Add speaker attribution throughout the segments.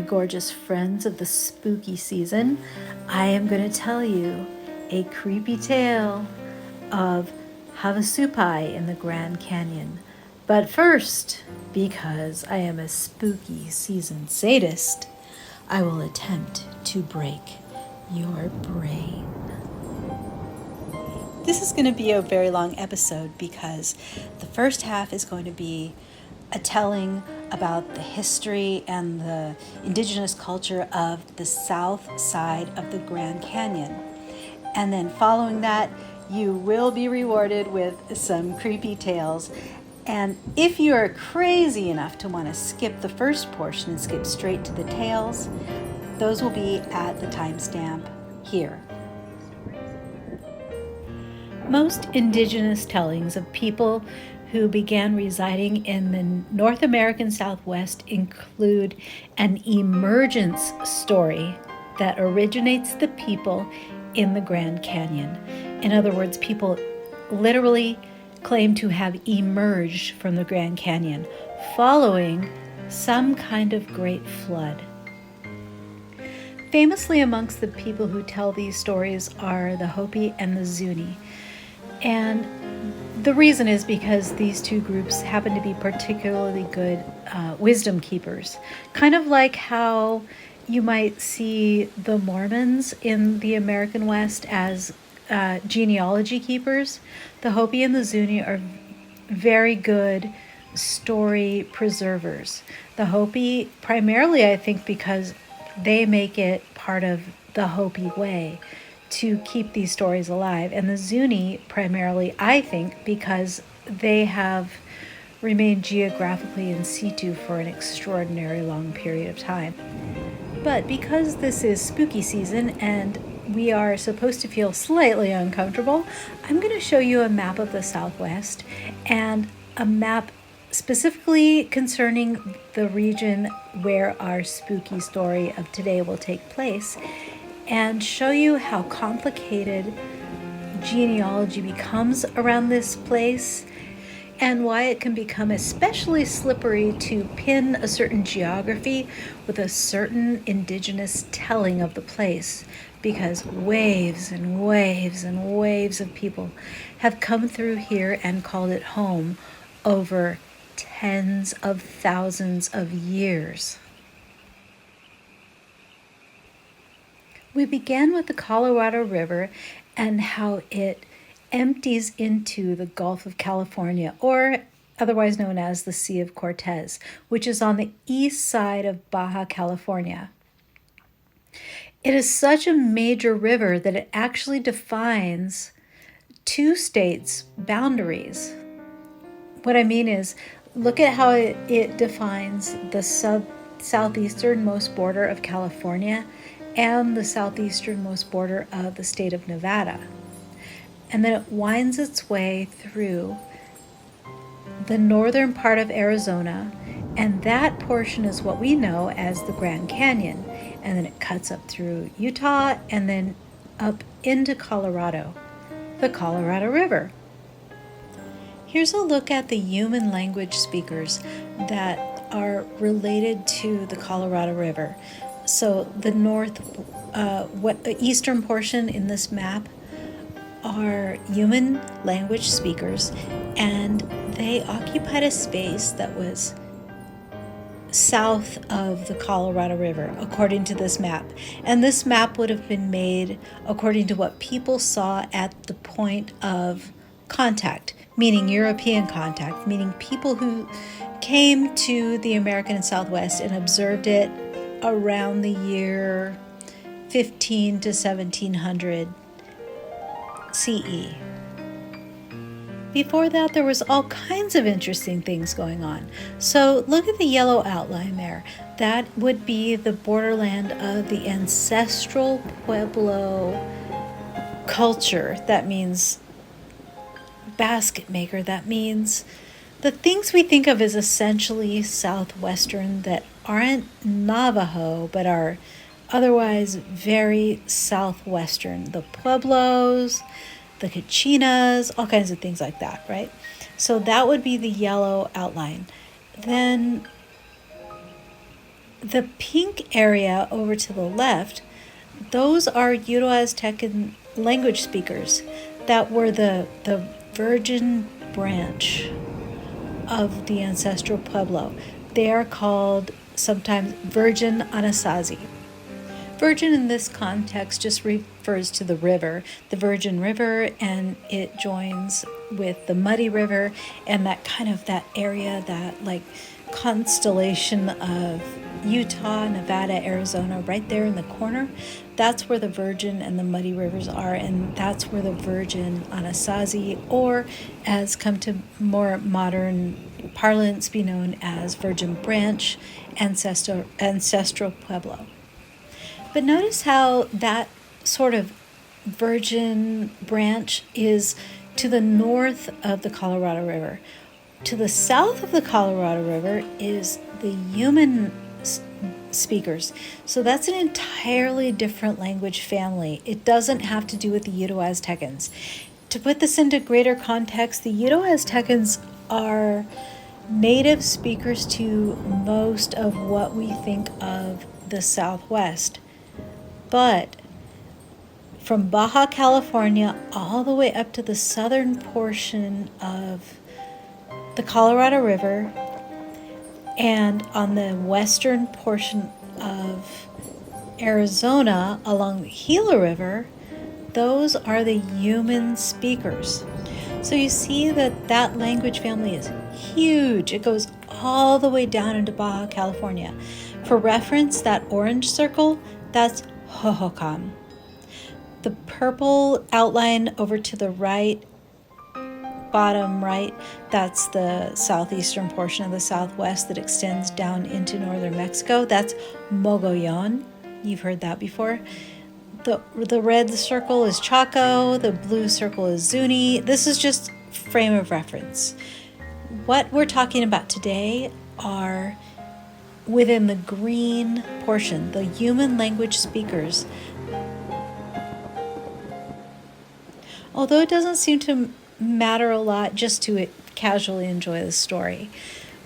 Speaker 1: my gorgeous friends of the spooky season, I am going to tell you a creepy tale of Havasupai in the Grand Canyon. But first, because I am a spooky season sadist, I will attempt to break your brain. This is going to be a very long episode because the first half is going to be a telling about the history and the indigenous culture of the south side of the Grand Canyon. And then following that, you will be rewarded with some creepy tales. And if you are crazy enough to want to skip the first portion and skip straight to the tales, those will be at the timestamp here. Most indigenous tellings of people who began residing in the North American Southwest include an emergence story that originates the people in the Grand Canyon. In other words, people literally claim to have emerged from the Grand Canyon following some kind of great flood. Famously amongst the people who tell these stories are the Hopi and the Zuni. And the reason is because these two groups happen to be particularly good wisdom keepers. Kind of like how you might see the Mormons in the American West as genealogy keepers. The Hopi and the Zuni are very good story preservers. The Hopi primarily, I think, because they make it part of the Hopi way to keep these stories alive. And the Zuni primarily, I think, because they have remained geographically in situ for an extraordinary long period of time. But because this is spooky season and we are supposed to feel slightly uncomfortable, I'm going to show you a map of the Southwest and a map specifically concerning the region where our spooky story of today will take place, and show you how complicated genealogy becomes around this place and why it can become especially slippery to pin a certain geography with a certain indigenous telling of the place, because waves and waves and waves of people have come through here and called it home over tens of thousands of years. We began with the Colorado River and how it empties into the Gulf of California, or otherwise known as the Sea of Cortez, which is on the east side of Baja California. It is such a major river that it actually defines two states' boundaries. What I mean is, look at how it defines the southeasternmost border of California and the southeasternmost border of the state of Nevada. And then it winds its way through the northern part of Arizona, and that portion is what we know as the Grand Canyon. And then it cuts up through Utah and then up into Colorado, the Colorado River. Here's a look at the human language speakers that are related to the Colorado River. So the eastern portion in this map are human language speakers, and they occupied a space that was south of the Colorado River, according to this map. And this map would have been made according to what people saw at the point of contact, meaning European contact, meaning people who came to the American Southwest and observed it around the year 15 to 1700 CE. Before that, there was all kinds of interesting things going on. So look at the yellow outline there. That would be the borderland of the ancestral Pueblo culture. That means basket maker. That means the things we think of as essentially Southwestern that aren't Navajo but are otherwise very Southwestern. The Pueblos, the Kachinas, all kinds of things like that, right? So that would be the yellow outline. Then The pink area over to the left, those are Uto-Aztecan language speakers that were the virgin branch of the ancestral pueblo. They are called sometimes Virgin Anasazi. Virgin in this context just refers to the river, the Virgin River, and it joins with the Muddy River and that kind of that area, that like constellation of Utah, Nevada, Arizona, right there in the corner. That's where the Virgin and the Muddy Rivers are, and that's where the Virgin Anasazi, or as come to more modern parlance, be known as Virgin Branch, ancestral pueblo. But notice how that sort of Virgin Branch is to the north of the Colorado River. To the south of the Colorado River is the human speakers. So that's an entirely different language family. It doesn't have to do with the Uto-Aztecans. To put this into greater context, the Uto-Aztecans are native speakers to most of what we think of the Southwest. But from Baja California all the way up to the southern portion of the Colorado River and on the western portion of Arizona along the Gila River, those are the human speakers. So you see that that language family is huge. It goes all the way down into Baja California. For reference, that orange circle, that's Hohokam. The purple outline over to the right, bottom right, that's the southeastern portion of the Southwest that extends down into northern Mexico. That's Mogollon. You've heard that before. The red circle is Chaco. The blue circle is Zuni. This is just frame of reference. What we're talking about today are within the green portion, the human language speakers. Although it doesn't seem to matter a lot just to casually enjoy the story,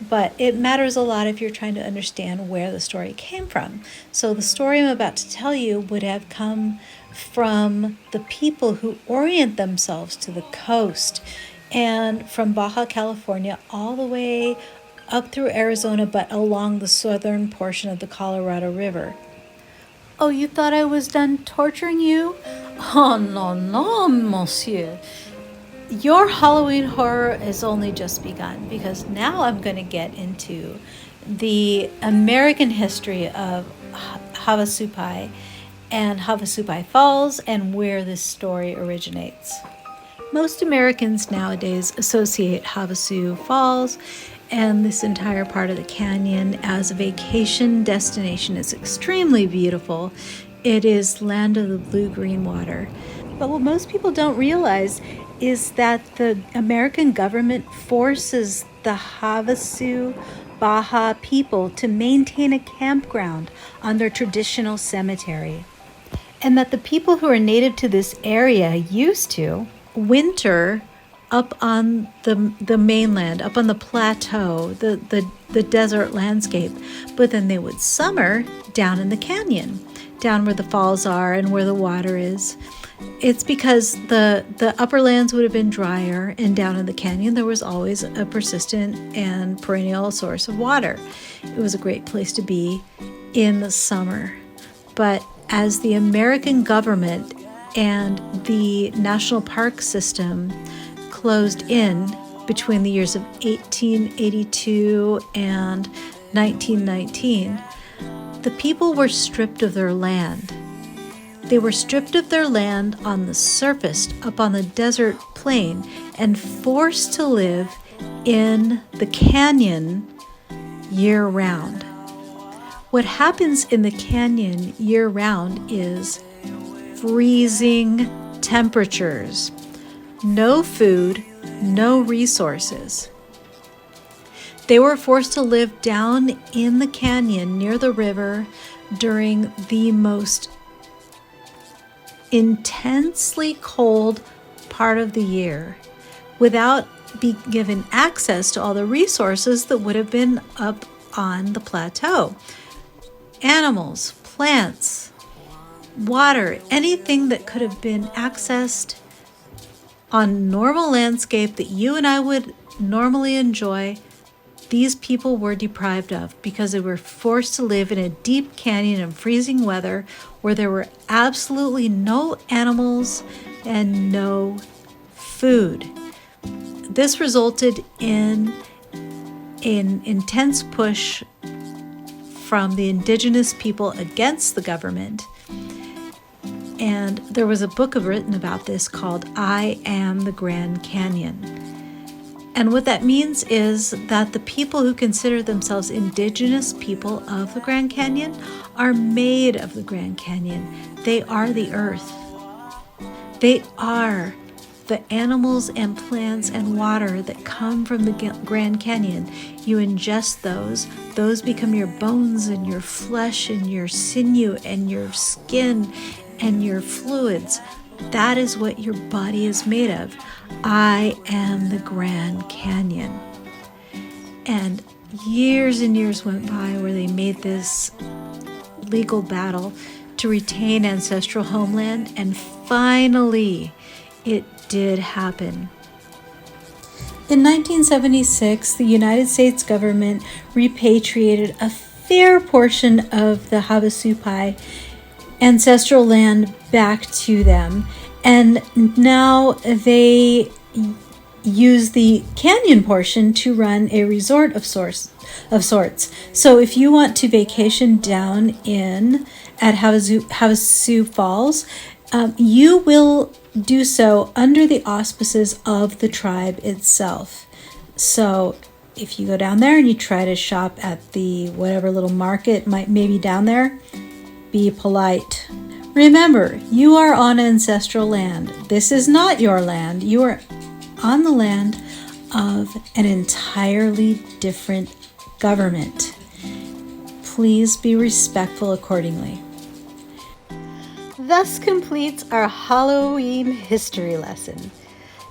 Speaker 1: but it matters a lot if you're trying to understand where the story came from. So the story I'm about to tell you would have come from the people who orient themselves to the coast, and from Baja California all the way up through Arizona, but along the southern portion of the Colorado River. Oh, you thought I was done torturing you? Oh, no, monsieur. Your Halloween horror has only just begun, because now I'm going to get into the American history of Havasupai and Havasupai Falls and where this story originates. Most Americans nowadays associate Havasu Falls and this entire part of the canyon as a vacation destination. It's extremely beautiful. It is land of the blue-green water. But what most people don't realize is that the American government forces the Havasu Baja people to maintain a campground on their traditional cemetery, and that the people who are native to this area used to winter up on the mainland, up on the plateau, the desert landscape, but then they would summer down in the canyon, down where the falls are and where the water is. It's because the upper lands would have been drier, and down in the canyon there was always a persistent and perennial source of water. It was a great place to be in the summer. But as the American government and the national park system closed in between the years of 1882 and 1919, the people were stripped of their land. They were stripped of their land on the surface, up on the desert plain, and forced to live in the canyon year-round. What happens in the canyon year-round is freezing temperatures, no food, no resources. They were forced to live down in the canyon near the river during the most intensely cold part of the year, without being given access to all the resources that would have been up on the plateau. animals, plants, water, anything that could have been accessed on normal landscape that you and I would normally enjoy, these people were deprived of because they were forced to live in a deep canyon in freezing weather where there were absolutely no animals and no food. This resulted in an intense push from the indigenous people against the government. And there was a book written about this called I Am the Grand Canyon. And what that means is that the people who consider themselves indigenous people of the Grand Canyon are made of the Grand Canyon. They are the earth. They are the animals and plants and water that come from the Grand Canyon. You ingest those become your bones and your flesh and your sinew and your skin and your fluids. That is what your body is made of. I am the Grand Canyon. And years went by where they made this legal battle to retain ancestral homeland, and finally it did happen. In 1976, the United States government repatriated a fair portion of the Havasupai ancestral land back to them, and now they use the canyon portion to run a resort of sorts. So if you want to vacation down at Havasu Falls, you will do so under the auspices of the tribe itself. So if you go down there and you try to shop at the whatever little market maybe down there, be polite. Remember, you are on ancestral land. This is not your land. You are on the land of an entirely different government. Please be respectful accordingly. Thus completes our Halloween history lesson.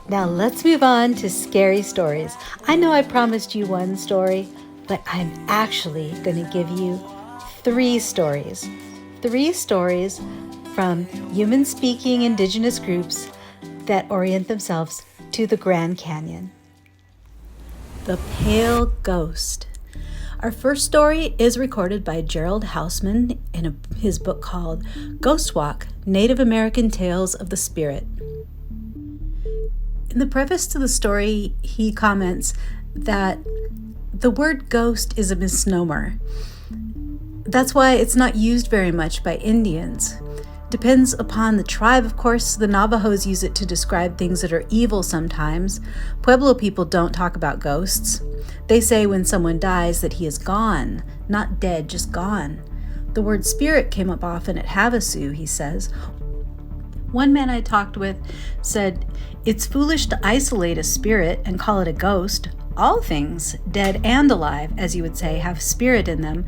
Speaker 1: Now let's move on to scary stories. I know I promised you one story, but I'm actually going to give you 3 stories. 3 stories from human-speaking indigenous groups that orient themselves to the Grand Canyon. The Pale Ghost. Our first story is recorded by Gerald Hausman in his book called Ghost Walk: Native American Tales of the Spirit. In the preface to the story, he comments that the word ghost is a misnomer. That's why it's not used very much by Indians. Depends upon the tribe, of course. The Navajos use it to describe things that are evil sometimes. Pueblo people don't talk about ghosts. They say when someone dies that he is gone, not dead, just gone. The word spirit came up often at Havasu, he says. One man I talked with said, "It's foolish to isolate a spirit and call it a ghost. All things, dead and alive, as you would say, have spirit in them,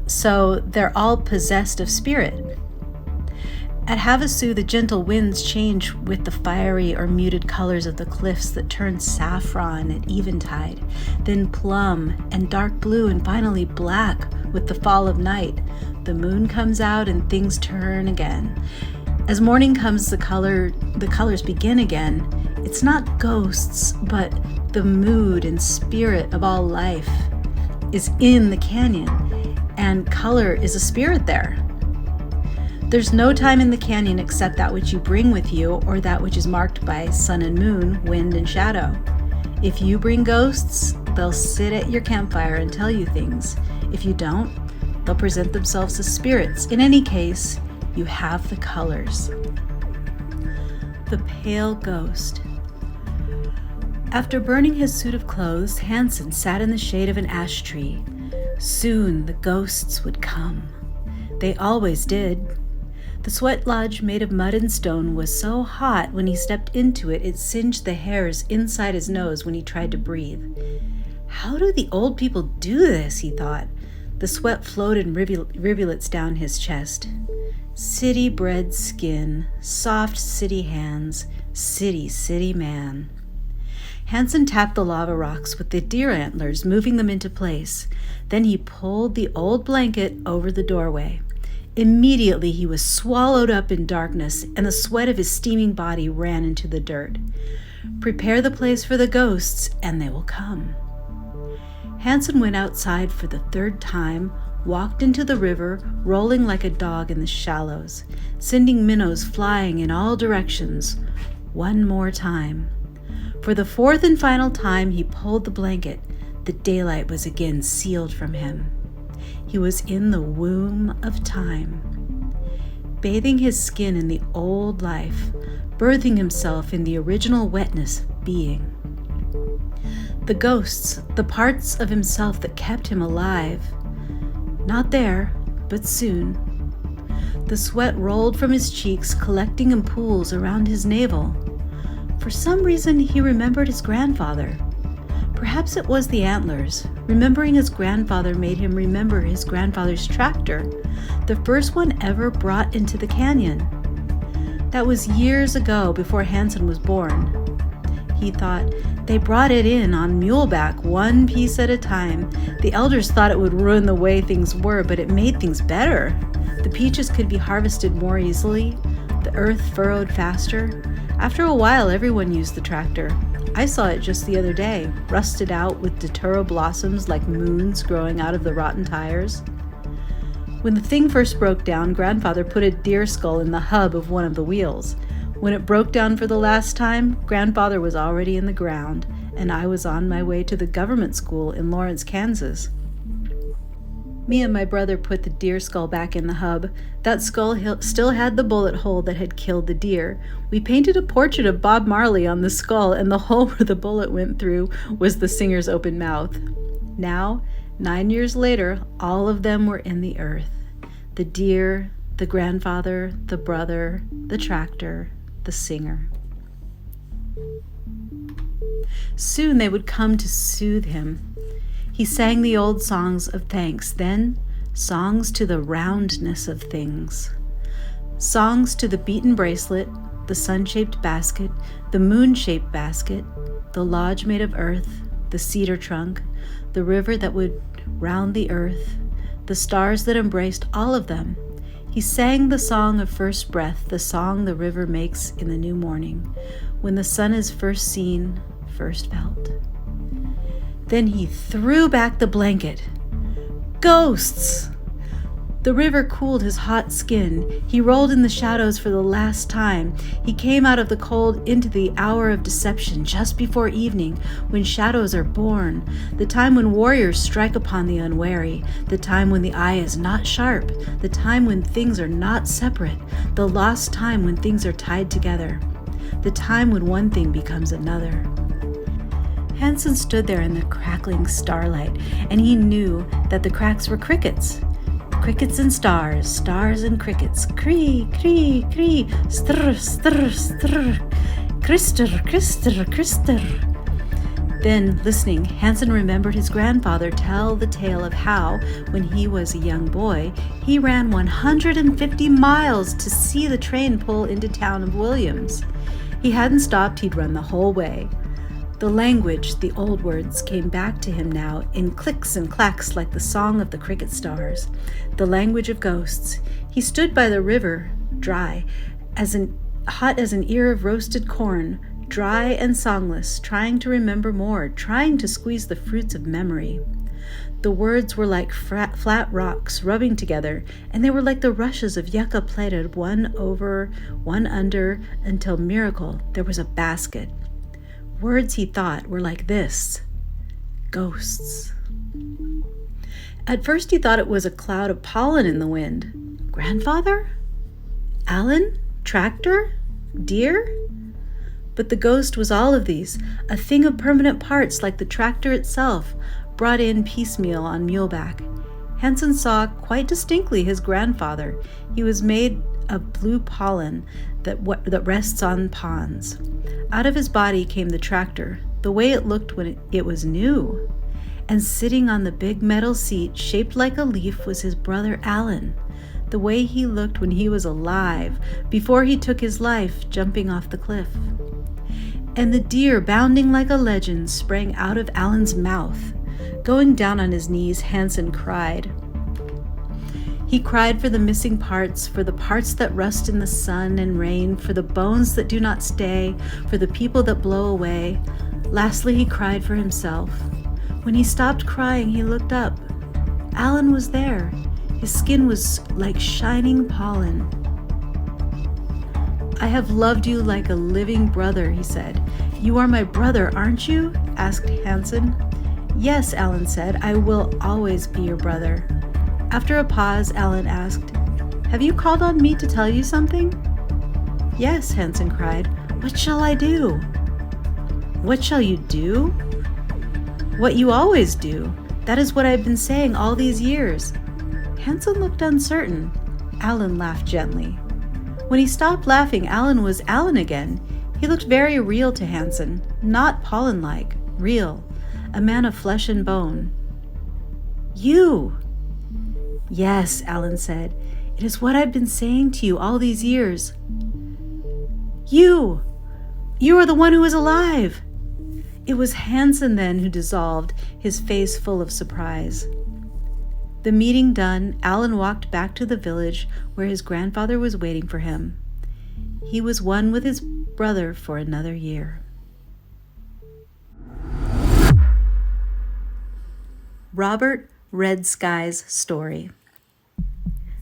Speaker 1: so they're all possessed of spirit." At Havasu, the gentle winds change with the fiery or muted colors of the cliffs that turn saffron at eventide, then plum and dark blue, and finally black with the fall of night. The moon comes out and things turn again. As morning comes, the colors begin again. It's not ghosts, but the mood and spirit of all life is in the canyon, and color is a spirit there. There's no time in the canyon except that which you bring with you, or that which is marked by sun and moon, wind and shadow. If you bring ghosts, they'll sit at your campfire and tell you things. If you don't, they'll present themselves as spirits. In any case, you have the colors. The Pale Ghost. After burning his suit of clothes, Hansen sat in the shade of an ash tree. Soon the ghosts would come. They always did. The sweat lodge made of mud and stone was so hot when he stepped into it, it singed the hairs inside his nose when he tried to breathe. How do the old people do this, he thought. The sweat flowed in rivulets down his chest. City-bred skin, soft city hands, city man. Hansen tapped the lava rocks with the deer antlers, moving them into place. Then he pulled the old blanket over the doorway. Immediately he was swallowed up in darkness, and the sweat of his steaming body ran into the dirt. Prepare the place for the ghosts, and they will come. Hansen went outside for the third time, walked into the river, rolling like a dog in the shallows, sending minnows flying in all directions. One more time. For the fourth and final time, he pulled the blanket. The daylight was again sealed from him. He was in the womb of time, bathing his skin in the old life, birthing himself in the original wetness of being. The ghosts, the parts of himself that kept him alive, not there, but soon. The sweat rolled from his cheeks, collecting in pools around his navel. For some reason, he remembered his grandfather. Perhaps it was the antlers. Remembering his grandfather made him remember his grandfather's tractor, the first one ever brought into the canyon. That was years ago, before Hansen was born. He thought, they brought it in on muleback, one piece at a time. The elders thought it would ruin the way things were, but it made things better. The peaches could be harvested more easily, the earth furrowed faster. After a while, everyone used the tractor. I saw it just the other day, rusted out with datura blossoms like moons growing out of the rotten tires. When the thing first broke down, Grandfather put a deer skull in the hub of one of the wheels. When it broke down for the last time, Grandfather was already in the ground, and I was on my way to the government school in Lawrence, Kansas. Me and my brother put the deer skull back in the hub. That skull still had the bullet hole that had killed the deer. We painted a portrait of Bob Marley on the skull, and the hole where the bullet went through was the singer's open mouth. Now, 9 years later, all of them were in the earth. The deer, the grandfather, the brother, the tractor, the singer. Soon they would come to soothe him. He sang the old songs of thanks, then songs to the roundness of things. Songs to the beaten bracelet, the sun-shaped basket, the moon-shaped basket, the lodge made of earth, the cedar trunk, the river that would round the earth, the stars that embraced all of them. He sang the song of first breath, the song the river makes in the new morning, when the sun is first seen, first felt. Then he threw back the blanket. Ghosts! The river cooled his hot skin. He rolled in the shadows for the last time. He came out of the cold into the hour of deception just before evening, when shadows are born, the time when warriors strike upon the unwary, the time when the eye is not sharp, the time when things are not separate, the lost time when things are tied together, the time when one thing becomes another. Hansen stood there in the crackling starlight, and he knew that the cracks were crickets. Crickets and stars, stars and crickets. Cree, cree, cree, strr, strr, strr. Krister, krister, krister. Then, listening, Hansen remembered his grandfather tell the tale of how, when he was a young boy, he ran 150 miles to see the train pull into town of Williams. He hadn't stopped, he'd run the whole way. The language, the old words, came back to him now in clicks and clacks like the song of the cricket stars, the language of ghosts. He stood by the river, dry, hot as an ear of roasted corn, dry and songless, trying to remember more, trying to squeeze the fruits of memory. The words were like flat rocks rubbing together, and they were like the rushes of yucca plaited one over, one under, until, miracle, there was a basket. Words, he thought, were like this: ghosts. At first he thought it was a cloud of pollen in the wind. Grandfather? Alan? Tractor? Deer? But the ghost was all of these, a thing of permanent parts like the tractor itself, brought in piecemeal on muleback. Hansen saw quite distinctly his grandfather. He was made of blue pollen that rests on ponds. Out of his body came the tractor, the way it looked when it was new. And sitting on the big metal seat shaped like a leaf was his brother Alan, the way he looked when he was alive, before he took his life jumping off the cliff. And the deer, bounding like a legend, sprang out of Alan's mouth. Going down on his knees, Hansen cried. He cried for the missing parts, for the parts that rust in the sun and rain, for the bones that do not stay, for the people that blow away. Lastly, he cried for himself. When he stopped crying, he looked up. Alan was there. His skin was like shining pollen. I have loved you like a living brother, he said. You are my brother, aren't you? Asked Hansen. Yes, Alan said. I will always be your brother. After a pause, Alan asked, Have you called on me to tell you something? Yes, Hansen cried. What shall I do? What shall you do? What you always do. That is what I've been saying all these years. Hansen looked uncertain. Alan laughed gently. When he stopped laughing, Alan was Alan again. He looked very real to Hansen, not pollen-like, real, a man of flesh and bone. You! Yes, Alan said. It is what I've been saying to you all these years. You! You are the one who is alive! It was Hansen then who dissolved, his face full of surprise. The meeting done, Alan walked back to the village where his grandfather was waiting for him. He was one with his brother for another year. Robert Red Sky's story.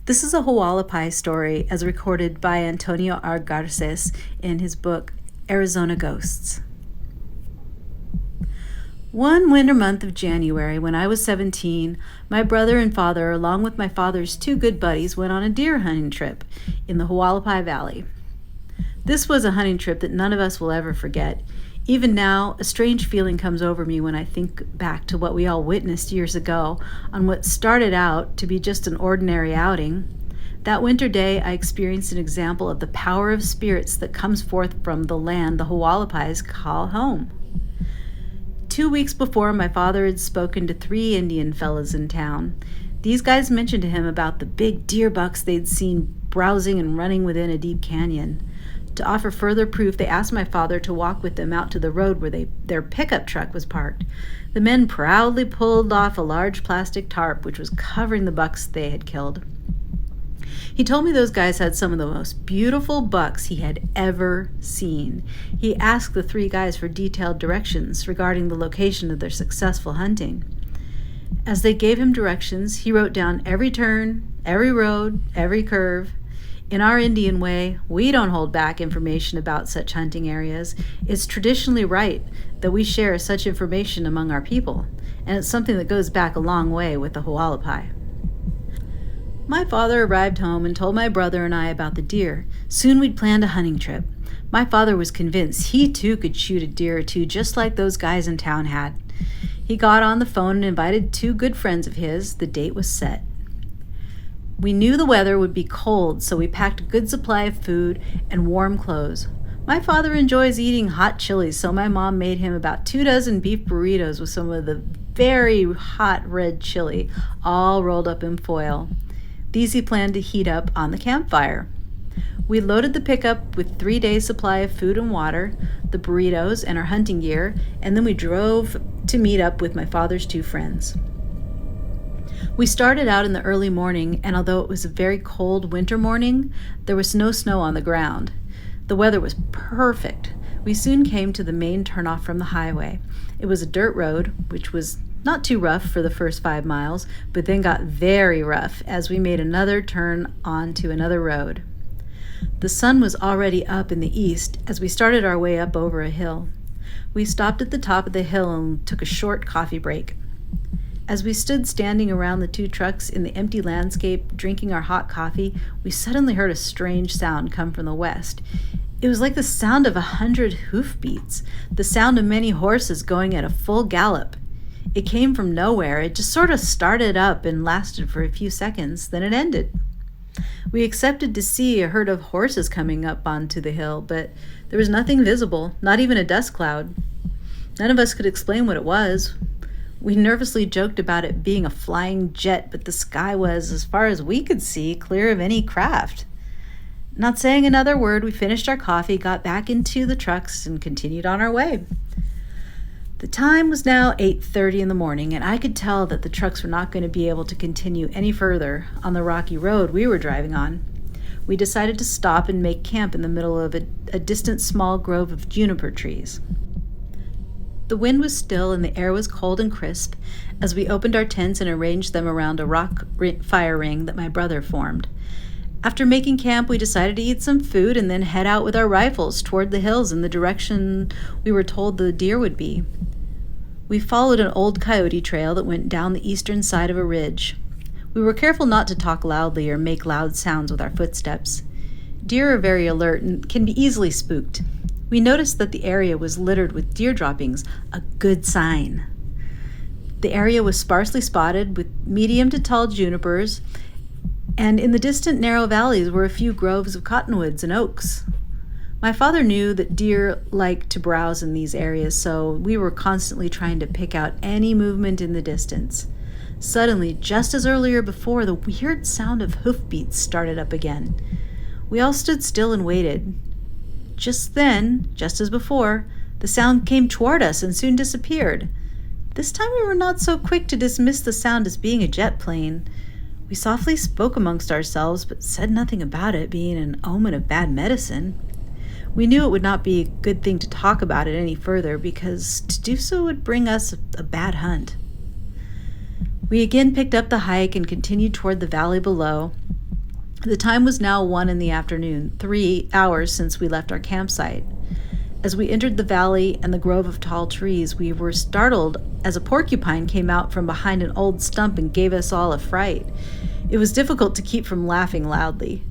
Speaker 1: This is a Hualapai story as recorded by Antonio R. Garces in his book Arizona Ghosts. One winter month of January, when I was 17, my brother and father, along with my father's two good buddies, went on a deer hunting trip in the Hualapai Valley. This was a hunting trip that none of us will ever forget. Even now, a strange feeling comes over me when I think back to what we all witnessed years ago on what started out to be just an ordinary outing. That winter day, I experienced an example of the power of spirits that comes forth from the land the Hualapais call home. 2 weeks before, my father had spoken to 3 Indian fellows in town. These guys mentioned to him about the big deer bucks they'd seen browsing and running within a deep canyon. To offer further proof, they asked my father to walk with them out to the road where their pickup truck was parked. The men proudly pulled off a large plastic tarp which was covering the bucks they had killed. He told me those guys had some of the most beautiful bucks he had ever seen. He asked the 3 guys for detailed directions regarding the location of their successful hunting. As they gave him directions, he wrote down every turn, every road, every curve. In our Indian way, we don't hold back information about such hunting areas. It's traditionally right that we share such information among our people, and it's something that goes back a long way with the Hualapai. My father arrived home and told my brother and I about the deer. Soon we'd planned a hunting trip. My father was convinced he too could shoot a deer or two just like those guys in town had. He got on the phone and invited 2 good friends of his. The date was set. We knew the weather would be cold, so we packed a good supply of food and warm clothes. My father enjoys eating hot chilies, so my mom made him about 2 dozen beef burritos with some of the very hot red chili, all rolled up in foil. These he planned to heat up on the campfire. We loaded the pickup with 3 days' supply of food and water, the burritos, and our hunting gear, and then we drove to meet up with my father's 2 friends. We started out in the early morning, and although it was a very cold winter morning, there was no snow on the ground. The weather was perfect. We soon came to the main turnoff from the highway. It was a dirt road, which was not too rough for the first 5 miles, but then got very rough as we made another turn onto another road. The sun was already up in the east as we started our way up over a hill. We stopped at the top of the hill and took a short coffee break. As we stood standing around the 2 trucks in the empty landscape, drinking our hot coffee, we suddenly heard a strange sound come from the west. It was like the sound of 100 hoofbeats, the sound of many horses going at a full gallop. It came from nowhere. It just sort of started up and lasted for a few seconds, then it ended. We expected to see a herd of horses coming up onto the hill, but there was nothing visible, not even a dust cloud. None of us could explain what it was. We nervously joked about it being a flying jet, but the sky was, as far as we could see, clear of any craft. Not saying another word, we finished our coffee, got back into the trucks, and continued on our way. The time was now 8:30 in the morning, and I could tell that the trucks were not going to be able to continue any further on the rocky road we were driving on. We decided to stop and make camp in the middle of a distant small grove of juniper trees. The wind was still and the air was cold and crisp as we opened our tents and arranged them around a rock fire ring that my brother formed. After making camp, we decided to eat some food and then head out with our rifles toward the hills in the direction we were told the deer would be. We followed an old coyote trail that went down the eastern side of a ridge. We were careful not to talk loudly or make loud sounds with our footsteps. Deer are very alert and can be easily spooked. We noticed that the area was littered with deer droppings, a good sign. The area was sparsely spotted with medium to tall junipers, and in the distant narrow valleys were a few groves of cottonwoods and oaks. My father knew that deer liked to browse in these areas, so we were constantly trying to pick out any movement in the distance. Suddenly, just as earlier before, the weird sound of hoofbeats started up again. We all stood still and waited. Just then, just as before, the sound came toward us and soon disappeared. This time we were not so quick to dismiss the sound as being a jet plane. We softly spoke amongst ourselves, but said nothing about it being an omen of bad medicine. We knew it would not be a good thing to talk about it any further, because to do so would bring us a bad hunt. We again picked up the hike and continued toward the valley below. The time was now 1 in the afternoon, 3 hours since we left our campsite. As we entered the valley and the grove of tall trees, we were startled as a porcupine came out from behind an old stump and gave us all a fright. It was difficult to keep from laughing loudly.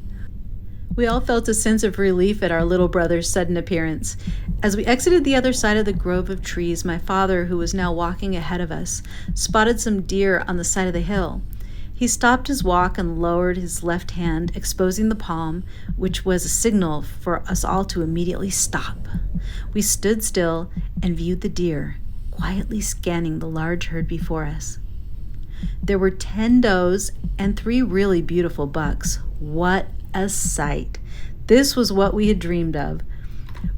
Speaker 1: We all felt a sense of relief at our little brother's sudden appearance. As we exited the other side of the grove of trees, my father, who was now walking ahead of us, spotted some deer on the side of the hill. He stopped his walk and lowered his left hand, exposing the palm, which was a signal for us all to immediately stop. We stood still and viewed the deer, quietly scanning the large herd before us. There were 10 does and 3 really beautiful bucks. What a sight! This was what we had dreamed of.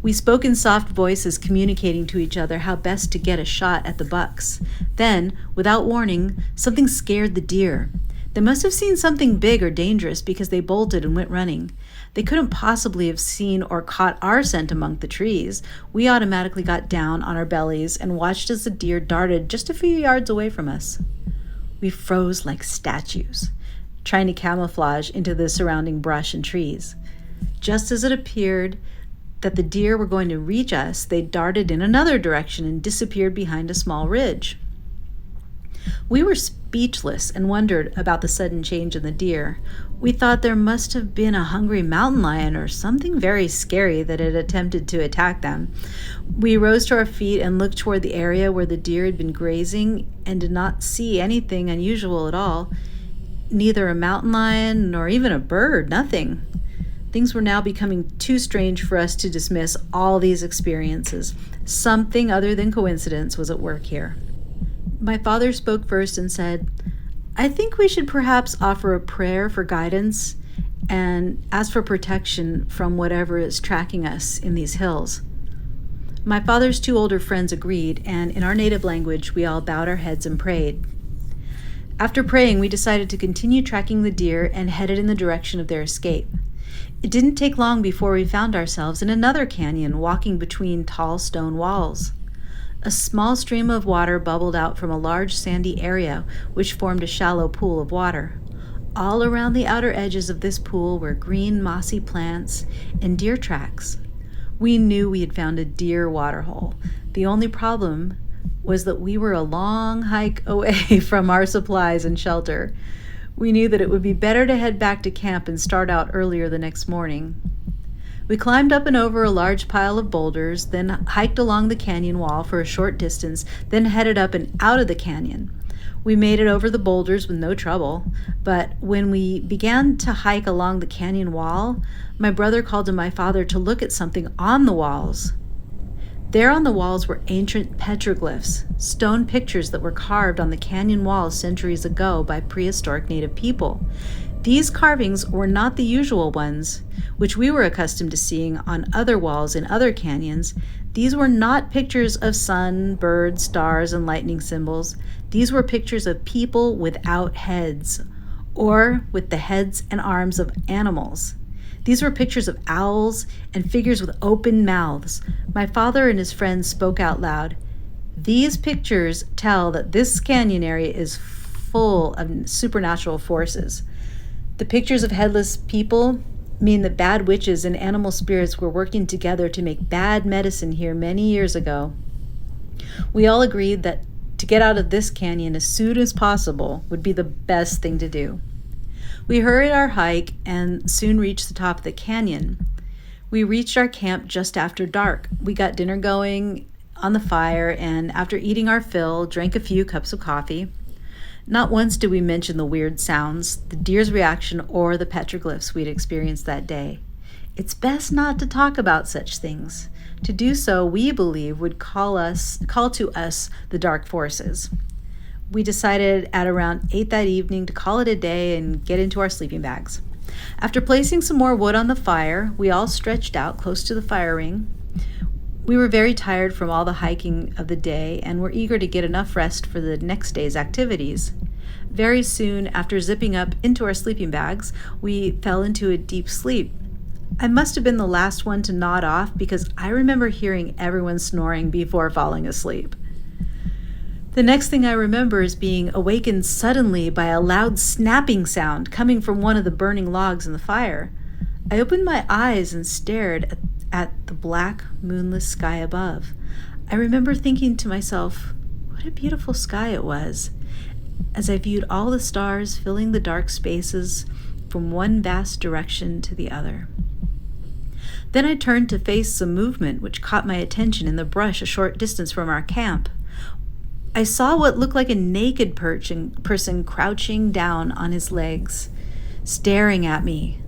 Speaker 1: We spoke in soft voices, communicating to each other how best to get a shot at the bucks. Then, without warning, something scared the deer. They must have seen something big or dangerous because they bolted and went running. They couldn't possibly have seen or caught our scent among the trees. We automatically got down on our bellies and watched as the deer darted just a few yards away from us. We froze like statues, trying to camouflage into the surrounding brush and trees. Just as it appeared that the deer were going to reach us, they darted in another direction and disappeared behind a small ridge. We were speechless and wondered about the sudden change in the deer. We thought there must have been a hungry mountain lion or something very scary that had attempted to attack them. We rose to our feet and looked toward the area where the deer had been grazing and did not see anything unusual at all. Neither a mountain lion nor even a bird, nothing. Things were now becoming too strange for us to dismiss all these experiences. Something other than coincidence was at work here. My father spoke first and said, "I think we should perhaps offer a prayer for guidance and ask for protection from whatever is tracking us in these hills." My father's 2 older friends agreed, and in our native language, we all bowed our heads and prayed. After praying, we decided to continue tracking the deer and headed in the direction of their escape. It didn't take long before we found ourselves in another canyon, walking between tall stone walls. A small stream of water bubbled out from a large sandy area, which formed a shallow pool of water. All around the outer edges of this pool were green, mossy plants and deer tracks. We knew we had found a deer waterhole. The only problem was that we were a long hike away from our supplies and shelter. We knew that it would be better to head back to camp and start out earlier the next morning. We climbed up and over a large pile of boulders, then hiked along the canyon wall for a short distance, then headed up and out of the canyon. We made it over the boulders with no trouble, but when we began to hike along the canyon wall, my brother called to my father to look at something on the walls. There on the walls were ancient petroglyphs, stone pictures that were carved on the canyon walls centuries ago by prehistoric native people. These carvings were not the usual ones, which we were accustomed to seeing on other walls in other canyons. These were not pictures of sun, birds, stars, and lightning symbols. These were pictures of people without heads, or with the heads and arms of animals. These were pictures of owls and figures with open mouths. My father and his friends spoke out loud. These pictures tell that this canyon area is full of supernatural forces. The pictures of headless people mean that bad witches and animal spirits were working together to make bad medicine here many years ago. We all agreed that to get out of this canyon as soon as possible would be the best thing to do. We hurried our hike and soon reached the top of the canyon. We reached our camp just after dark. We got dinner going on the fire, and after eating our fill, drank a few cups of coffee. Not once did we mention the weird sounds, the deer's reaction, or the petroglyphs we'd experienced that day. It's best not to talk about such things. To do so, we believe, would call to us the dark forces. We decided at around 8 that evening to call it a day and get into our sleeping bags. After placing some more wood on the fire, we all stretched out close to the fire ring. We were very tired from all the hiking of the day and were eager to get enough rest for the next day's activities. Very soon after zipping up into our sleeping bags, we fell into a deep sleep. I must have been the last one to nod off because I remember hearing everyone snoring before falling asleep. The next thing I remember is being awakened suddenly by a loud snapping sound coming from one of the burning logs in the fire. I opened my eyes and stared at the black, moonless sky above. I remember thinking to myself, what a beautiful sky it was, as I viewed all the stars filling the dark spaces from one vast direction to the other. Then I turned to face some movement which caught my attention in the brush a short distance from our camp. I saw what looked like a naked person crouching down on his legs, staring at me.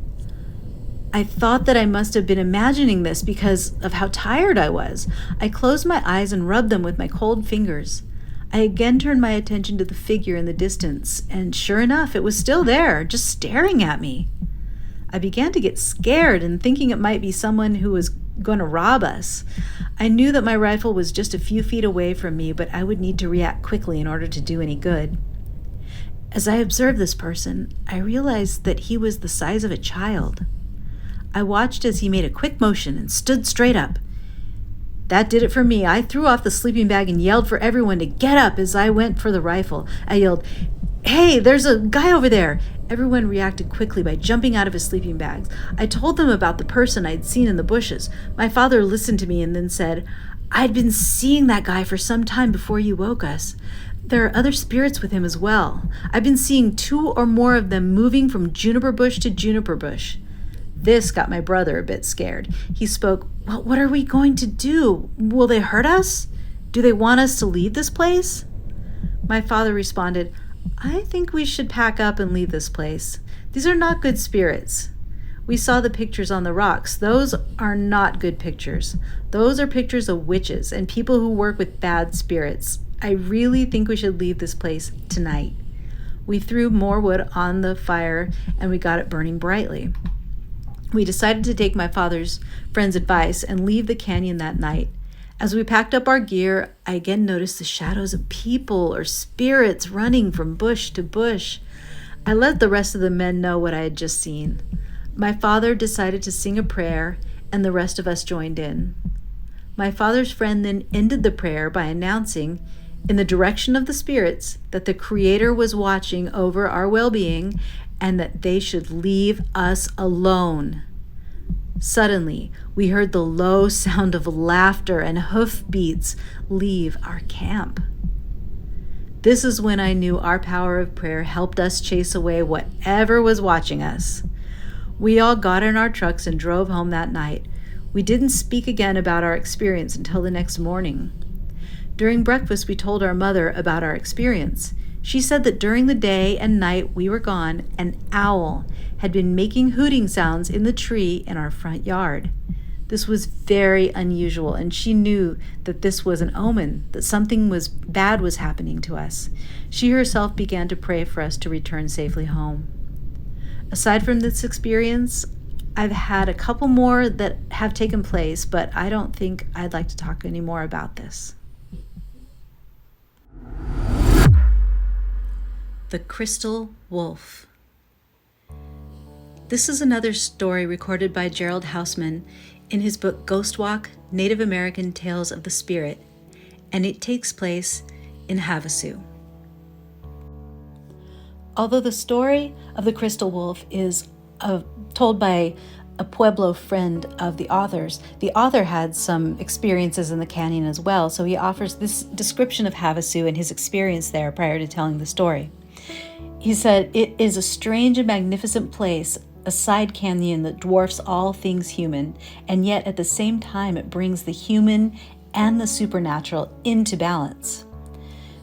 Speaker 1: I thought that I must have been imagining this because of how tired I was. I closed my eyes and rubbed them with my cold fingers. I again turned my attention to the figure in the distance, and sure enough, it was still there, just staring at me. I began to get scared and thinking it might be someone who was going to rob us. I knew that my rifle was just a few feet away from me, but I would need to react quickly in order to do any good. As I observed this person, I realized that he was the size of a child. I watched as he made a quick motion and stood straight up. That did it for me. I threw off the sleeping bag and yelled for everyone to get up as I went for the rifle. I yelled, "Hey, there's a guy over there!" Everyone reacted quickly by jumping out of his sleeping bags. I told them about the person I'd seen in the bushes. My father listened to me and then said, "I'd been seeing that guy for some time before you woke us. There are other spirits with him as well. I've been seeing 2 or more of them moving from juniper bush to juniper bush." This got my brother a bit scared. He spoke, "Well, what are we going to do? Will they hurt us? Do they want us to leave this place?" My father responded, "I think we should pack up and leave this place. These are not good spirits. We saw the pictures on the rocks. Those are not good pictures. Those are pictures of witches and people who work with bad spirits. I really think we should leave this place tonight." We threw more wood on the fire and we got it burning brightly. We decided to take my father's friend's advice and leave the canyon that night. As we packed up our gear, I again noticed the shadows of people or spirits running from bush to bush. I let the rest of the men know what I had just seen. My father decided to sing a prayer, and the rest of us joined in. My father's friend then ended the prayer by announcing, in the direction of the spirits, that the Creator was watching over our well-being and that they should leave us alone. Suddenly, we heard the low sound of laughter and hoofbeats leave our camp. This is when I knew our power of prayer helped us chase away whatever was watching us. We all got in our trucks and drove home that night. We didn't speak again about our experience until the next morning. During breakfast, we told our mother about our experience. She said that during the day and night we were gone, an owl had been making hooting sounds in the tree in our front yard. This was very unusual, and she knew that this was an omen, that something bad was happening to us. She herself began to pray for us to return safely home. Aside from this experience, I've had a couple more that have taken place, but I don't think I'd like to talk anymore about this. The Crystal Wolf. This is another story recorded by Gerald Hausman in his book Ghost Walk, Native American Tales of the Spirit, and it takes place in Havasu. Although the story of the Crystal Wolf is told by a Pueblo friend of the author had some experiences in the canyon as well, so he offers this description of Havasu and his experience there prior to telling the story. He said, "It is a strange and magnificent place, a side canyon that dwarfs all things human, and yet at the same time it brings the human and the supernatural into balance.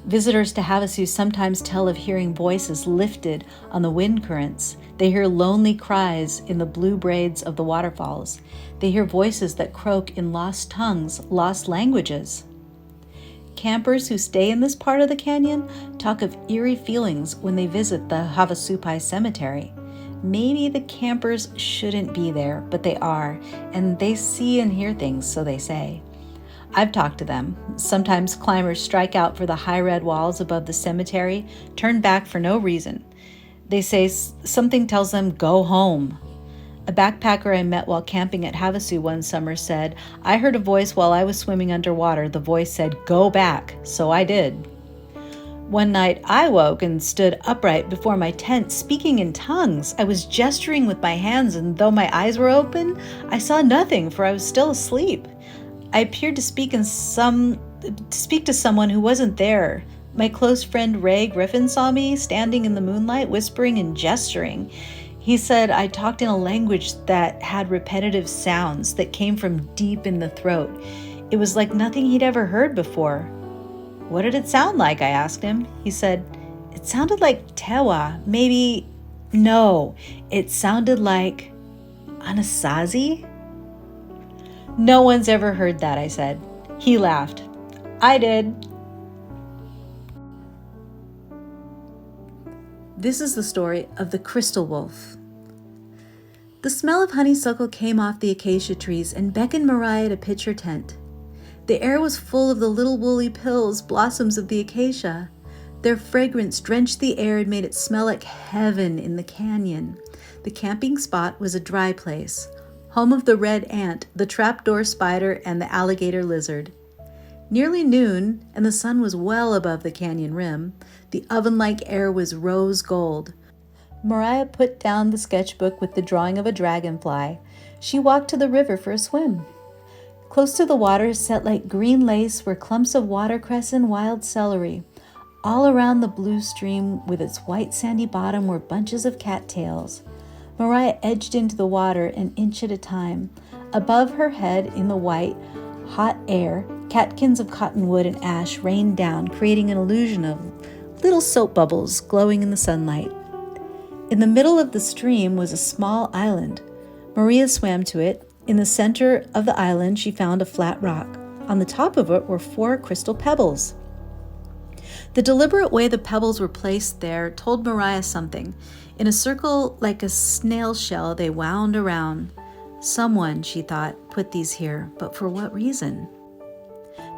Speaker 1: Visitors to Havasu sometimes tell of hearing voices lifted on the wind currents. They hear lonely cries in the blue braids of the waterfalls. They hear voices that croak in lost tongues, lost languages. Campers who stay in this part of the canyon talk of eerie feelings when they visit the Havasupai Cemetery. Maybe the campers shouldn't be there, but they are, and they see and hear things, so they say. I've talked to them. Sometimes climbers strike out for the high red walls above the cemetery, turn back for no reason. They say something tells them, go home. A backpacker I met while camping at Havasu one summer said, I heard a voice while I was swimming underwater. The voice said, go back, so I did. One night I woke and stood upright before my tent, speaking in tongues. I was gesturing with my hands, and though my eyes were open, I saw nothing, for I was still asleep. I appeared to speak to someone who wasn't there. My close friend Ray Griffin saw me standing in the moonlight, whispering and gesturing. He said I talked in a language that had repetitive sounds that came from deep in the throat. It was like nothing he'd ever heard before. What did it sound like? I asked him. He said, it sounded like Tewa. Maybe, no, it sounded like Anasazi? No one's ever heard that, I said. He laughed. I did. This is the story of the Crystal Wolf. The smell of honeysuckle came off the acacia trees and beckoned Mariah to pitch her tent. The air was full of the little woolly pills, blossoms of the acacia. Their fragrance drenched the air and made it smell like heaven in the canyon. The camping spot was a dry place, home of the red ant, the trapdoor spider, and the alligator lizard. Nearly noon, and the sun was well above the canyon rim. The oven-like air was rose gold. Mariah put down the sketchbook with the drawing of a dragonfly. She walked to the river for a swim. Close to the water, set like green lace, were clumps of watercress and wild celery. All around the blue stream with its white sandy bottom were bunches of cattails. Mariah edged into the water an inch at a time. Above her head, in the white, hot air, catkins of cottonwood and ash rained down, creating an illusion of little soap bubbles glowing in the sunlight. In the middle of the stream was a small island. Maria swam to it. In the center of the island, she found a flat rock. On the top of it were 4 crystal pebbles. The deliberate way the pebbles were placed there told Mariah something. In a circle like a snail shell, they wound around. Someone, she thought, put these here, but for what reason?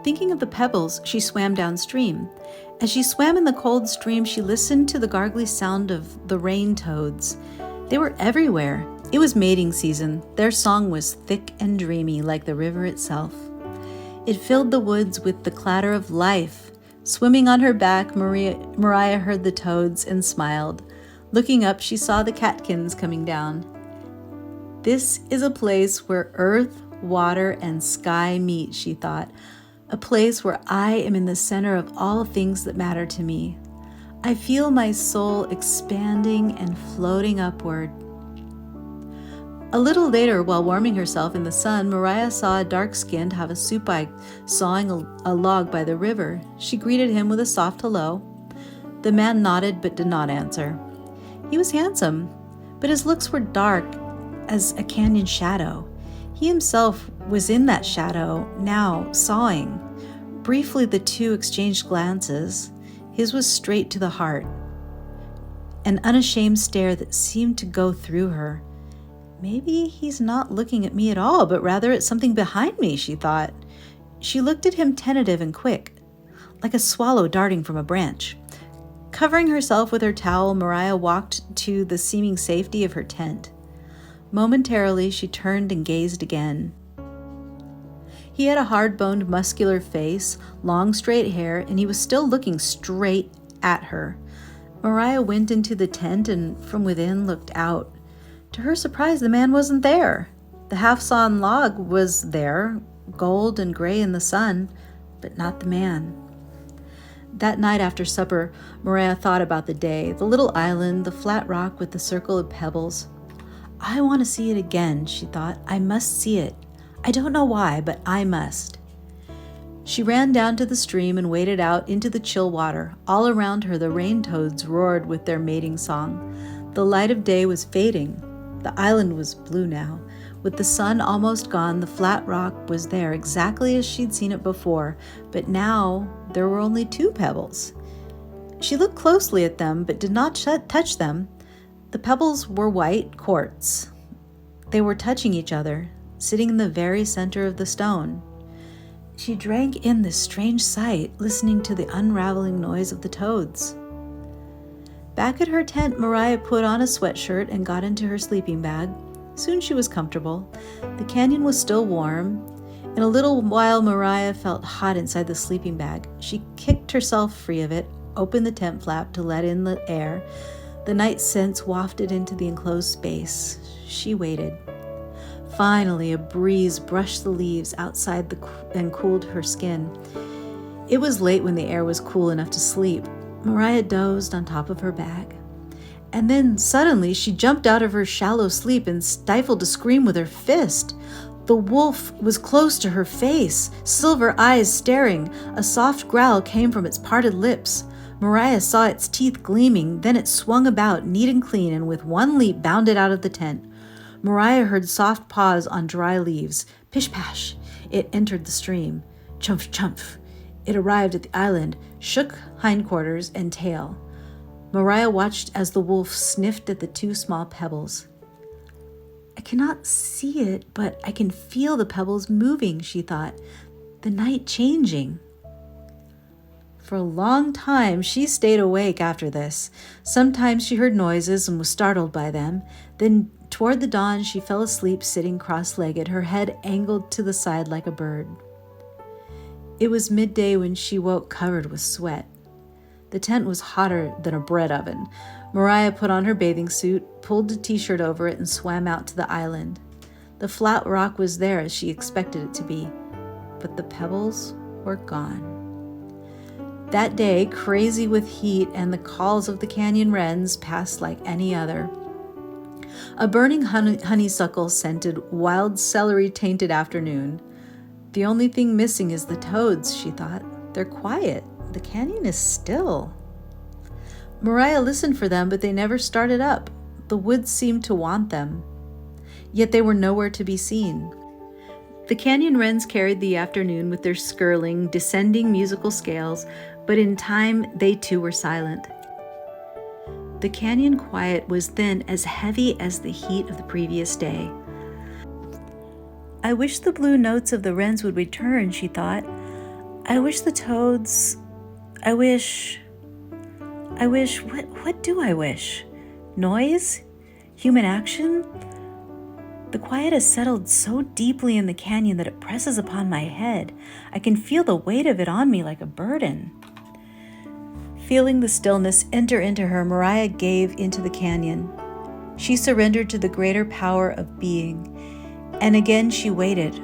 Speaker 1: Thinking of the pebbles, she swam downstream. As she swam in the cold stream, she listened to the gargly sound of the rain toads. They were everywhere. It was mating season. Their song was thick and dreamy, like the river itself. It filled the woods with the clatter of life. Swimming on her back, Mariah heard the toads and smiled. Looking up, she saw the catkins coming down. This is a place where earth, water, and sky meet, she thought. A place where I am in the center of all things that matter to me. I feel my soul expanding and floating upward. A little later, while warming herself in the sun, Mariah saw a dark-skinned Havasupai sawing a log by the river. She greeted him with a soft hello. The man nodded but did not answer. He was handsome, but his looks were dark as a canyon shadow. He himself was in that shadow, now sawing. Briefly, the two exchanged glances. His was straight to the heart.
Speaker 2: an unashamed stare that seemed to go through her. Maybe he's not looking at me at all, but rather at something behind me, she thought. She looked at him tentative and quick, like a swallow darting from a branch. Covering herself with her towel, Mariah walked to the seeming safety of her tent. Momentarily, she turned and gazed again. He had a hard-boned, muscular face, long, straight hair, and he was still looking straight at her. Mariah went into the tent and from within looked out. To her surprise, the man wasn't there. The half-sawn log was there, gold and gray in the sun, but not the man. That night after supper, Mariah thought about the day, the little island, the flat rock with the circle of pebbles. I want to see it again, she thought. I must see it. I don't know why, but I must. She ran down to the stream and waded out into the chill water. All around her, the rain toads roared with their mating song. The light of day was fading. The island was blue now. With the sun almost gone, the flat rock was there exactly as she'd seen it before, but now there were only 2 pebbles. She looked closely at them, but did not touch them. The pebbles were white quartz. They were touching each other, sitting in the very center of the stone. She drank in this strange sight, listening to the unraveling noise of the toads. Back at her tent, Mariah put on a sweatshirt and got into her sleeping bag. Soon she was comfortable. The canyon was still warm. In a little while, Mariah felt hot inside the sleeping bag. She kicked herself free of it, opened the tent flap to let in the air. The night scents wafted into the enclosed space. She waited. Finally, a breeze brushed the leaves outside and cooled her skin. It was late when the air was cool enough to sleep. Mariah dozed on top of her bag. And then suddenly she jumped out of her shallow sleep and stifled a scream with her fist. The wolf was close to her face, silver eyes staring. A soft growl came from its parted lips. Mariah saw its teeth gleaming, then it swung about, neat and clean, and with one leap bounded out of the tent. Mariah heard soft paws on dry leaves. Pish-pash! It entered the stream. Chumph-chumph! It arrived at the island, shook hindquarters and tail. Mariah watched as the wolf sniffed at the 2 small pebbles. I cannot see it, but I can feel the pebbles moving, she thought. The night changing. For a long time, she stayed awake after this. Sometimes she heard noises and was startled by them. Then, toward the dawn, she fell asleep sitting cross-legged, her head angled to the side like a bird. It was midday when she woke covered with sweat. The tent was hotter than a bread oven. Mariah put on her bathing suit, pulled a t-shirt over it, and swam out to the island. The flat rock was there as she expected it to be, but the pebbles were gone. That day, crazy with heat and the calls of the canyon wrens, passed like any other. A burning honeysuckle scented wild celery-tainted afternoon. The only thing missing is the toads, she thought. They're quiet. The canyon is still. Mariah listened for them, but they never started up. The woods seemed to want them. Yet they were nowhere to be seen. The canyon wrens carried the afternoon with their skirling, descending musical scales, but in time they too were silent. The canyon quiet was then as heavy as the heat of the previous day. I wish the blue notes of the wrens would return, she thought. I wish the toads... I wish, what do I wish? Noise? Human action? The quiet has settled so deeply in the canyon that it presses upon my head. I can feel the weight of it on me like a burden. Feeling the stillness enter into her, Mariah gave into the canyon. She surrendered to the greater power of being. And again she waited.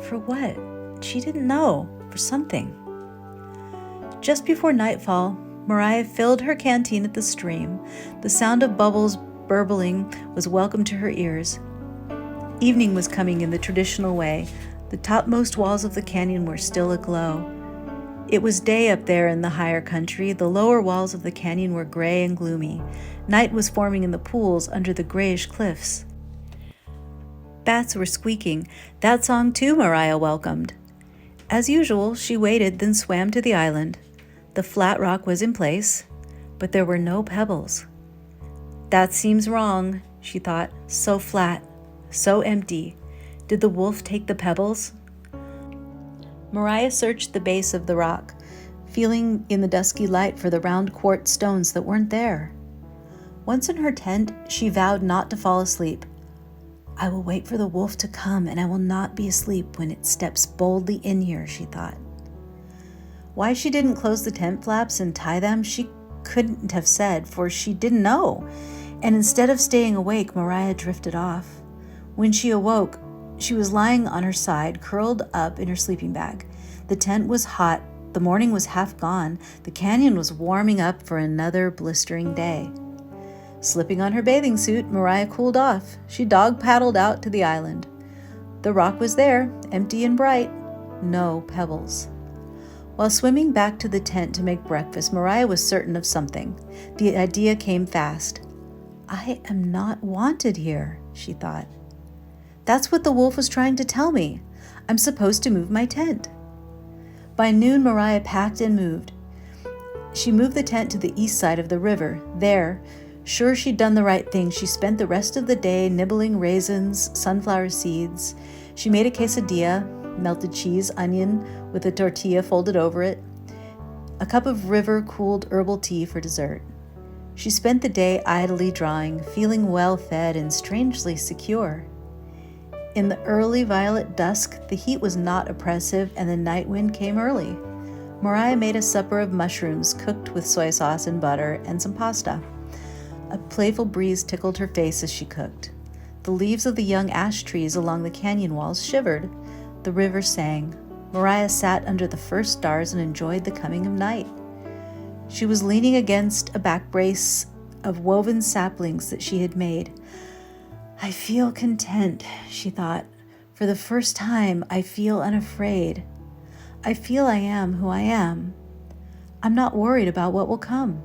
Speaker 2: For what? She didn't know. For something. Just before nightfall, Mariah filled her canteen at the stream. The sound of bubbles burbling was welcome to her ears. Evening was coming in the traditional way. The topmost walls of the canyon were still aglow. It was day up there in the higher country. The lower walls of the canyon were gray and gloomy. Night was forming in the pools under the grayish cliffs. Bats were squeaking. That song too Mariah welcomed. As usual, she waited, then swam to the island. The flat rock was in place, but there were no pebbles. That seems wrong, she thought. So flat, so empty. Did the wolf take the pebbles? Mariah searched the base of the rock, feeling in the dusky light for the round quartz stones that weren't there. Once in her tent, she vowed not to fall asleep. I will wait for the wolf to come, and I will not be asleep when it steps boldly in here, she thought. Why she didn't close the tent flaps and tie them, she couldn't have said, for she didn't know. And instead of staying awake, Mariah drifted off. When she awoke, she was lying on her side, curled up in her sleeping bag. The tent was hot, the morning was half gone, the canyon was warming up for another blistering day. Slipping on her bathing suit, Mariah cooled off. She dog-paddled out to the island. The rock was there, empty and bright. No pebbles. While swimming back to the tent to make breakfast, Mariah was certain of something. The idea came fast. I am not wanted here, she thought. That's what the wolf was trying to tell me. I'm supposed to move my tent. By noon, Mariah packed and moved. She moved the tent to the east side of the river. There, sure she'd done the right thing, she spent the rest of the day nibbling raisins, sunflower seeds. She made a quesadilla, melted cheese, onion, with a tortilla folded over it, a cup of river-cooled herbal tea for dessert. She spent the day idly drawing, feeling well-fed and strangely secure. In the early violet dusk, the heat was not oppressive and the night wind came early. Mariah made a supper of mushrooms cooked with soy sauce and butter and some pasta. A playful breeze tickled her face as she cooked. The leaves of the young ash trees along the canyon walls shivered. The river sang. Mariah sat under the first stars and enjoyed the coming of night. She was leaning against a back brace of woven saplings that she had made. I feel content, she thought. For the first time, I feel unafraid. I feel I am who I am. I'm not worried about what will come.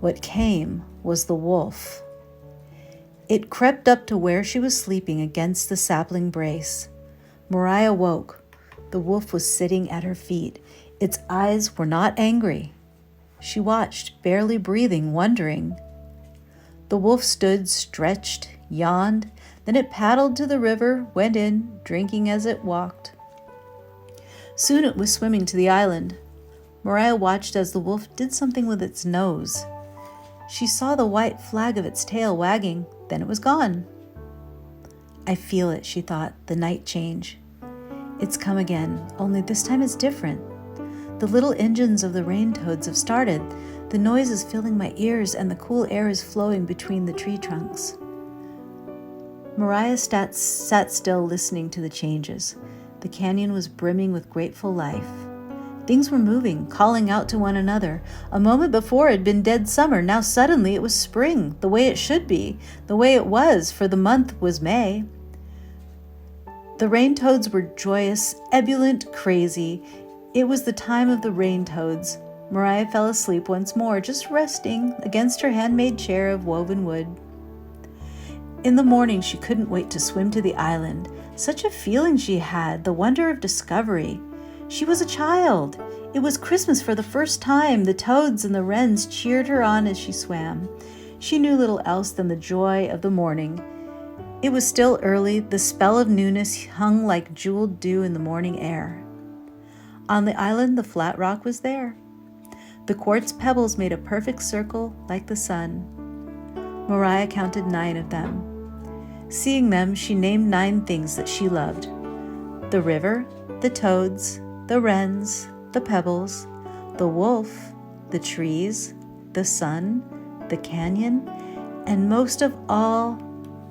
Speaker 2: What came was the wolf. It crept up to where she was sleeping against the sapling brace. Mariah woke. The wolf was sitting at her feet. Its eyes were not angry. She watched, barely breathing, wondering. The wolf stood, stretched, yawned, then it paddled to the river, went in, drinking as it walked. Soon it was swimming to the island. Mariah watched as the wolf did something with its nose. She saw the white flag of its tail wagging, then it was gone. I feel it, she thought, the night change. It's come again, only this time it's different. The little engines of the rain toads have started. The noise is filling my ears and the cool air is flowing between the tree trunks. Mariah sat still listening to the changes. The canyon was brimming with grateful life. Things were moving, calling out to one another. A moment before it had been dead summer. Now suddenly it was spring, the way it should be, the way it was, for the month was May. The rain toads were joyous, ebullient, crazy. It was the time of the rain toads. Mariah fell asleep once more, just resting against her handmade chair of woven wood. In the morning, she couldn't wait to swim to the island. Such a feeling she had, the wonder of discovery. She was a child. It was Christmas for the first time. The toads and the wrens cheered her on as she swam. She knew little else than the joy of the morning. It was still early. The spell of newness hung like jeweled dew in the morning air. On the island, the flat rock was there. The quartz pebbles made a perfect circle like the sun. Mariah counted 9 of them. Seeing them, she named 9 things that she loved. The river, the toads, the wrens, the pebbles, the wolf, the trees, the sun, the canyon, and most of all,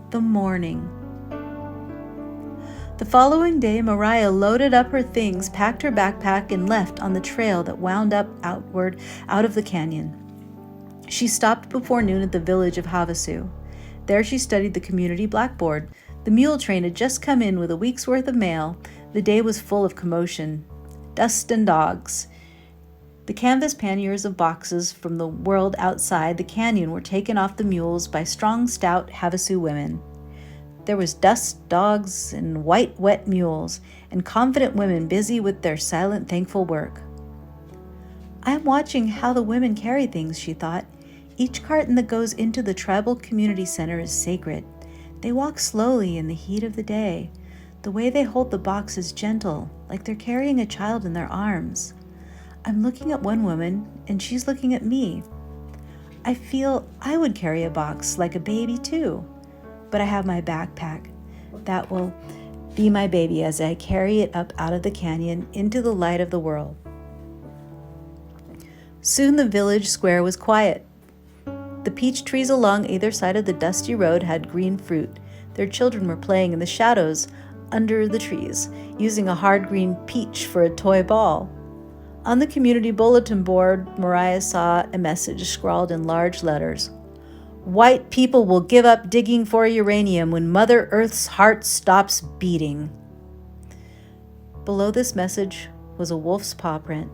Speaker 2: the morning. The following day, Mariah loaded up her things, packed her backpack, and left on the trail that wound up outward out of the canyon. She stopped before noon at the village of Havasu. There she studied the community blackboard. The mule train had just come in with a week's worth of mail. The day was full of commotion, dust and dogs. The canvas panniers of boxes from the world outside the canyon were taken off the mules by strong, stout Havasu women. There was dust, dogs, and white, wet mules, and confident women busy with their silent, thankful work. I'm watching how the women carry things, she thought. Each carton that goes into the tribal community center is sacred. They walk slowly in the heat of the day. The way they hold the box is gentle, like they're carrying a child in their arms. I'm looking at one woman, and she's looking at me. I feel I would carry a box like a baby too, but I have my backpack. That will be my baby as I carry it up out of the canyon into the light of the world. Soon the village square was quiet. The peach trees along either side of the dusty road had green fruit. Their children were playing in the shadows under the trees, using a hard green peach for a toy ball. On the community bulletin board, Mariah saw a message scrawled in large letters. White people will give up digging for uranium when Mother Earth's heart stops beating. Below this message was a wolf's paw print.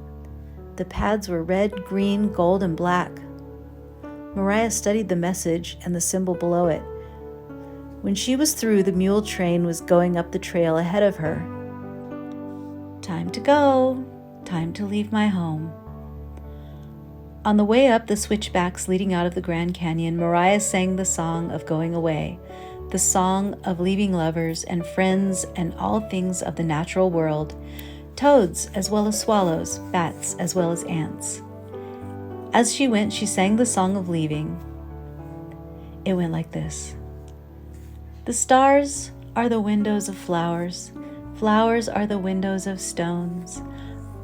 Speaker 2: The pads were red, green, gold, and black. Mariah studied the message and the symbol below it. When she was through, the mule train was going up the trail ahead of her. Time to go. Time to leave my home. On the way up the switchbacks leading out of the Grand Canyon, Mariah sang the song of going away, the song of leaving lovers and friends and all things of the natural world, toads as well as swallows, bats as well as ants. As she went, she sang the song of leaving. It went like this. The stars are the windows of flowers. Flowers are the windows of stones.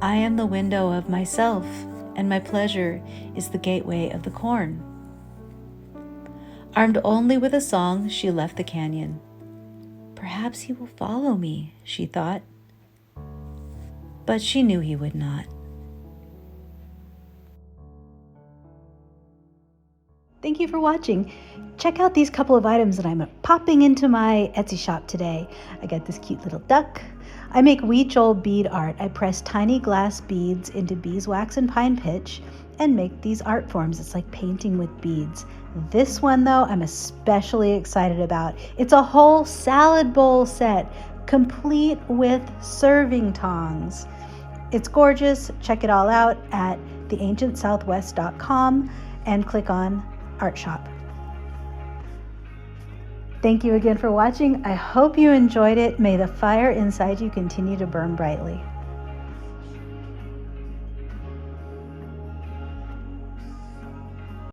Speaker 2: I am the window of myself, and my pleasure is the gateway of the corn. Armed only with a song, she left the canyon. Perhaps he will follow me, she thought. But she knew he would not. Thank you for watching. Check out these couple of items that I'm popping into my Etsy shop today. I got this cute little duck. I make Huichol bead art. I press tiny glass beads into beeswax and pine pitch and make these art forms. It's like painting with beads. This one, though, I'm especially excited about. It's a whole salad bowl set, complete with serving tongs. It's gorgeous. Check it all out at theancientsouthwest.com and click on Art Shop. Thank you again for watching. I hope you enjoyed it. May the fire inside you continue to burn brightly.